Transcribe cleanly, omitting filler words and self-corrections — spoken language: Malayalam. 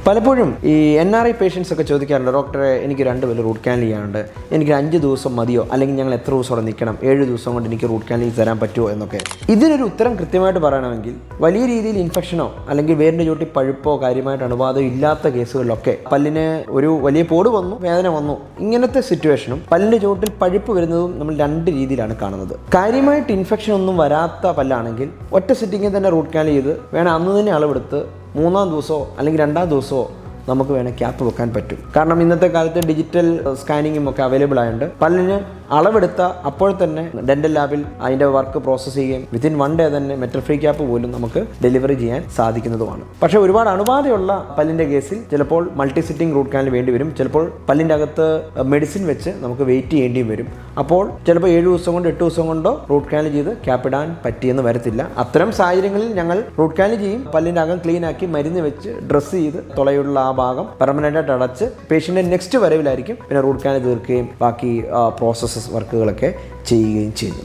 പലപ്പോഴും ഈ NRI പേഷ്യൻസ് ഒക്കെ ചോദിക്കാറുണ്ട്, ഡോക്ടറെ എനിക്ക് 2 പല്ല് റൂട്ട് കാനൽ ചെയ്യാനുണ്ട്, എനിക്ക് 5 ദിവസം മതിയോ, അല്ലെങ്കിൽ ഞങ്ങൾ എത്ര ദിവസം അവിടെ നിൽക്കണം, 7 ദിവസം കൊണ്ട് എനിക്ക് റൂട്ട് കാനൽ തരാൻ പറ്റുമോ എന്നൊക്കെ. ഇതിനൊരു ഉത്തരം കൃത്യമായിട്ട് പറയണമെങ്കിൽ വലിയ രീതിയിൽ ഇൻഫെക്ഷനോ അല്ലെങ്കിൽ വേരിൻ്റെ ചുവട്ടി പഴുപ്പോ കാര്യമായിട്ട് അണുബാധയോ ഇല്ലാത്ത കേസുകളിലൊക്കെ പല്ലിന് ഒരു വലിയ പോട് വന്നു, വേദന വന്നു, ഇങ്ങനത്തെ സിറ്റുവേഷനും പല്ലിൻ്റെ ചുവട്ടിൽ പഴുപ്പ് വരുന്നതും നമ്മൾ 2 രീതിയിലാണ് കാണുന്നത്. കാര്യമായിട്ട് ഇൻഫെക്ഷൻ ഒന്നും വരാത്ത പല്ലാണെങ്കിൽ ഒറ്റ സിറ്റിങ്ങിൽ തന്നെ റൂട്ട് കാനൽ ചെയ്ത് വേണം അന്ന് തന്നെ അളവെടുത്ത് 3-ാം ദിവസമോ അല്ലെങ്കിൽ 2-ാം ദിവസമോ നമുക്ക് വേണേൽ ക്യാപ്പ് വെക്കാൻ പറ്റും. കാരണം ഇന്നത്തെ കാലത്ത് ഡിജിറ്റൽ സ്കാനിങ്ങും ഒക്കെ അവൈലബിൾ ആയതുകൊണ്ട് പല്ലിന് അളവെടുത്ത അപ്പോൾ തന്നെ ഡെൻ്റൽ ലാബിൽ അതിൻ്റെ വർക്ക് പ്രോസസ്സ് ചെയ്യുകയും വിത്തിൻ 1 ഡേ തന്നെ മെറ്റൽ ഫ്രീ ക്യാപ്പ് പോലും നമുക്ക് ഡെലിവറി ചെയ്യാൻ സാധിക്കുന്നതുമാണ്. പക്ഷേ ഒരുപാട് അണുബാധയുള്ള പല്ലിൻ്റെ കേസിൽ ചിലപ്പോൾ മൾട്ടി സിറ്റിംഗ് റൂട്ട് കാനൽ വേണ്ടി വരും. ചിലപ്പോൾ പല്ലിൻ്റെ അകത്ത് മെഡിസിൻ വെച്ച് നമുക്ക് വെയിറ്റ് ചെയ്യേണ്ടിയും വരും. അപ്പോൾ ചിലപ്പോൾ 7 ദിവസം കൊണ്ട് 8 ദിവസം കൊണ്ടോ റൂട്ട് കാനൽ ചെയ്ത് ക്യാപ്പ് ഇടാൻ പറ്റിയെന്ന് വരത്തില്ല. അത്തരം സാഹചര്യങ്ങളിൽ ഞങ്ങൾ റൂട്ട് കാനൽ ചെയ്യും, പല്ലിൻ്റെ അകം ക്ലീൻ ആക്കി മരുന്ന് വെച്ച് ഡ്രസ്സ് ചെയ്ത് തുളയുള്ള ആ ഭാഗം പെർമനൻ്റായിട്ട് അടച്ച് പേഷ്യൻ്റെ നെക്സ്റ്റ് വരവിലായിരിക്കും പിന്നെ റൂട്ട് കാനൽ തീർക്കുകയും ബാക്കി പ്രോസസ്സസ് വർക്കുകളൊക്കെ ചെയ്യുകയും ചെയ്യുന്നു.